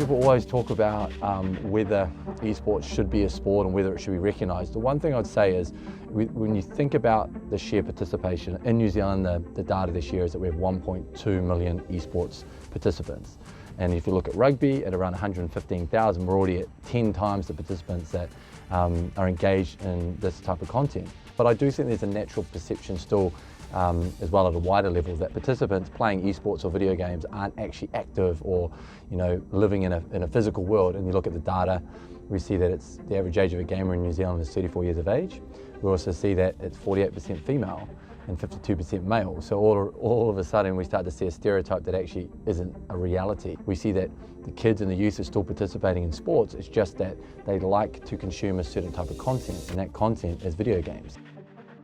People always talk about whether esports should be a sport and whether it should be recognised. The one thing I'd say is when you think about the sheer participation, in New Zealand the data this year is that we have 1.2 million esports participants. And if you look at rugby at around 115,000, we're already at 10 times the participants that are engaged in this type of content. But I do think there's a natural perception still, as well at a wider level, that participants playing esports or video games aren't actually active or, living in a physical world. And you look at the data, we see that it's the average age of a gamer in New Zealand is 34 years of age. We also see that it's 48% female and 52% male. So all of a sudden we start to see a stereotype that actually isn't a reality. We see that the kids and the youth are still participating in sports, it's just that they like to consume a certain type of content, and that content is video games.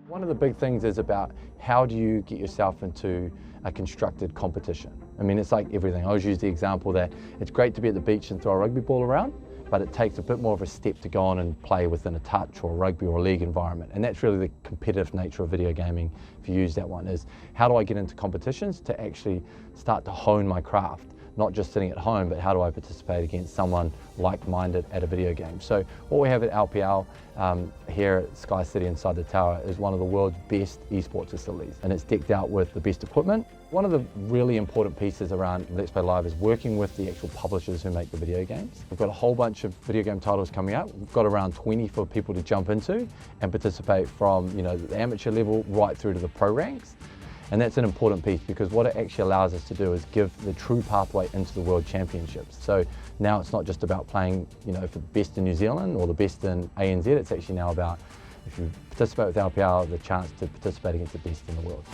One of the big things is about how do you get yourself into a constructed competition. I mean, it's like everything. I always use the example that it's great to be at the beach and throw a rugby ball around, but it takes a bit more of a step to go on and play within a touch or a rugby or a league environment. And that's really the competitive nature of video gaming, if you use that one, is how do I get into competitions to actually start to hone my craft? Not just sitting at home, but how do I participate against someone like-minded at a video game? So what we have at LPL here at SkyCity inside the tower is one of the world's best esports facilities, and it's decked out with the best equipment. One of the really important pieces around Let's Play Live is working with the actual publishers who make the video games. We've got a whole bunch of video game titles coming out. We've got around 20 for people to jump into and participate from the amateur level right through to the pro ranks. And that's an important piece because what it actually allows us to do is give the true pathway into the World Championships. So now it's not just about playing for the best in New Zealand or the best in ANZ, it's actually now about, if you participate with LPL, the chance to participate against the best in the world.